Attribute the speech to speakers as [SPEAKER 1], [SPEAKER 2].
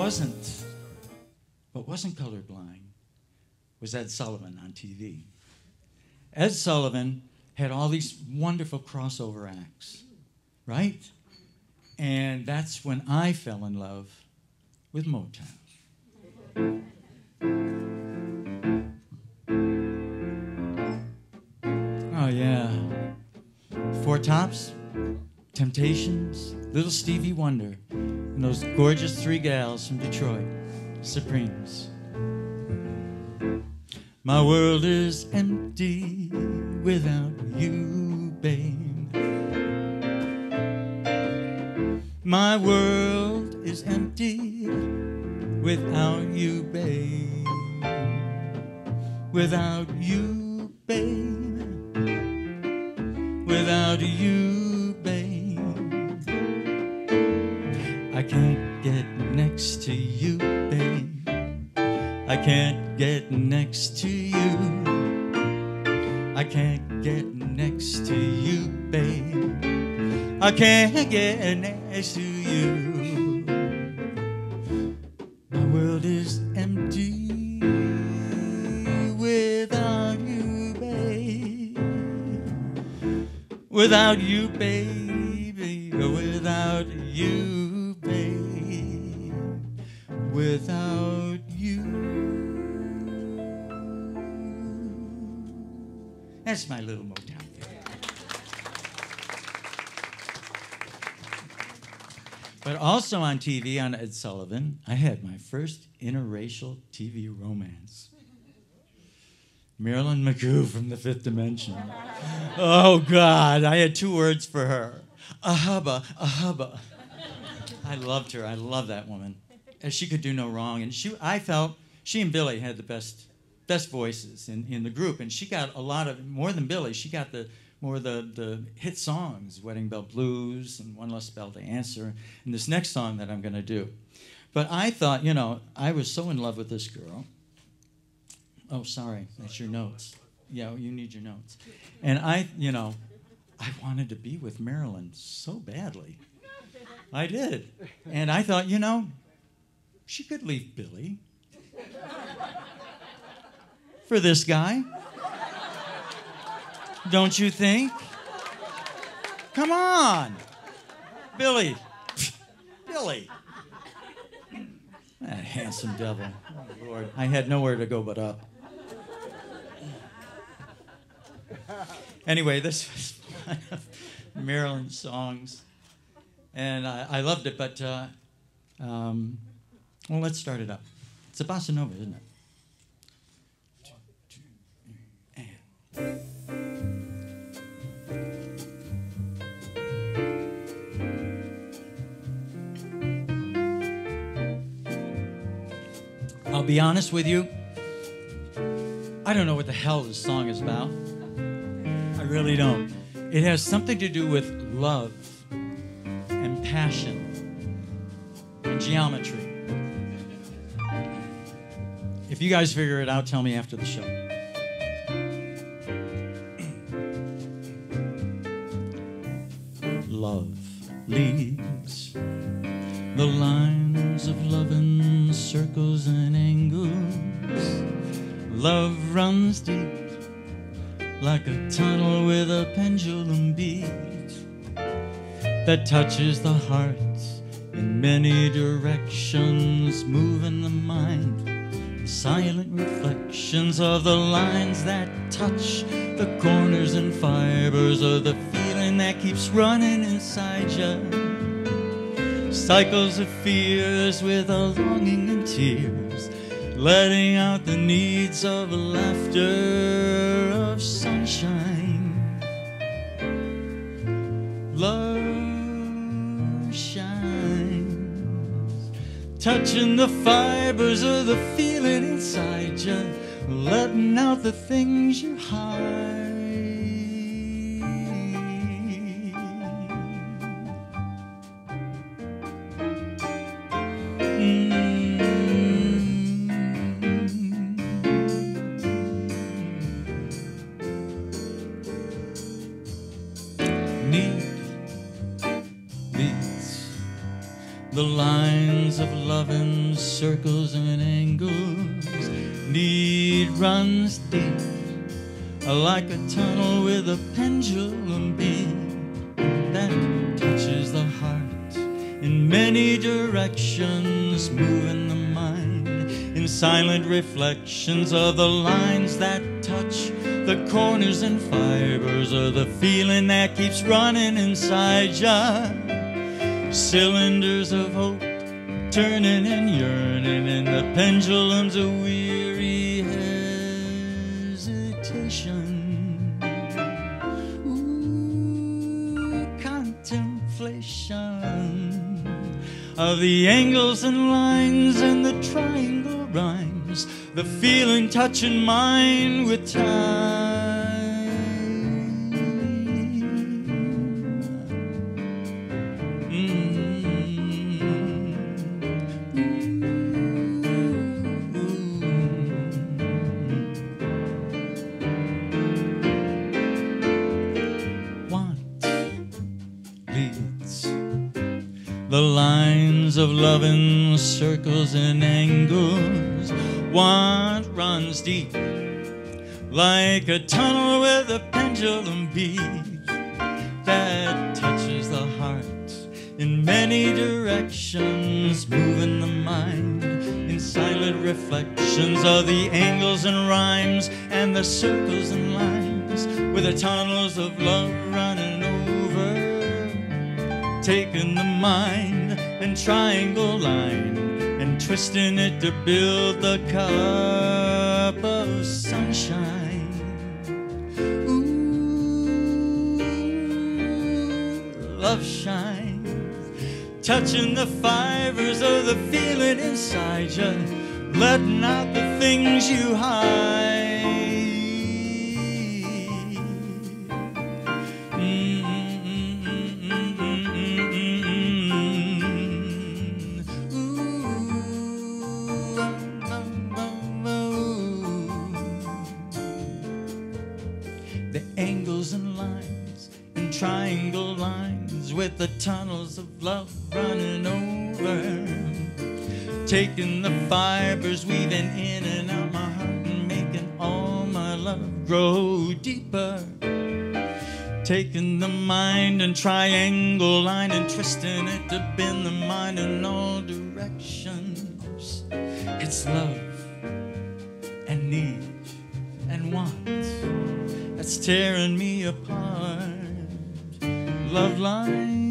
[SPEAKER 1] wasn't colorblind was Ed Sullivan on TV. Ed Sullivan had all these wonderful crossover acts, right? And that's when I fell in love with Motown. Oh, yeah. Four Tops, Temptations, Little Stevie Wonder, and those gorgeous three gals from Detroit, Supremes. My world is empty without you, babe. My world is empty without you, babe. Without you, babe. Without you, babe. I can't get next to you, babe. I can't get next to you. I can't get next to you, babe. I can't get next to you. My world is empty without you, babe. Without you, baby. Without you, babe. Without you. That's my little Motown thing. But also on TV, on Ed Sullivan, I had my first interracial TV romance. Marilyn McCoo from The Fifth Dimension. Oh, God, I had two words for her. A hubba, a hubba. I loved her. I love that woman. And she could do no wrong. And I felt she and Billy had the best voices in the group. And she got a lot of, more than Billy, she got the hit songs, Wedding Bell Blues and One Less Bell to Answer, and this next song that I'm going to do. But I thought, you know, I was so in love with this girl. Oh, sorry, that's your notes. Yeah, you need your notes. And I wanted to be with Marilyn so badly. I did. And I thought, you know, she could leave Billy for this guy. Don't you think? Come on. Billy. Billy. That handsome devil. Oh, Lord. I had nowhere to go but up. Anyway, this was one of Marilyn's songs. And I loved it, but, well, let's start it up. It's a bossa nova, isn't it? 1, 2, 3, and... I'll be honest with you, I don't know what the hell this song is about. I really don't. It has something to do with love and passion and geometry. If you guys figure it out, tell me after the show. Love leads the lines of love in circles and angles. Love runs deep like a tunnel with a pendulum beat that touches the heart in many directions, moving the mind. Silent reflections of the lines that touch the corners and fibers of the feeling that keeps running inside you. Cycles of fears with a longing and tears, letting out the needs of laughter, of sunshine. Love shines, touching the fibers of the feeling inside you, letting out the things you hide. The lines of love in circles and angles. Need runs deep, like a tunnel with a pendulum beam that touches the heart in many directions, moving the mind in silent reflections of the lines that touch the corners and fibers of the feeling that keeps running inside ya. Cylinders of hope turning and yearning in the pendulums of weary hesitation. Ooh, contemplation of the angles and lines and the triangle rhymes, the feeling touching mine with time. The lines of love in circles and angles. Want runs deep, like a tunnel with a pendulum beat that touches the heart in many directions, moving the mind in silent reflections of the angles and rhymes and the circles and lines, with the tunnels of love running over, taking the mind and triangle line and twisting it to build the cup of sunshine. Ooh, love shines, touching the fibers of the feeling inside you, letting out the things you hide. Triangle lines with the tunnels of love running over, taking the fibers, weaving in and out my heart and making all my love grow deeper, taking the mind and triangle line and twisting it to bend the mind in all directions. It's love and need and want that's tearing me apart. Love line.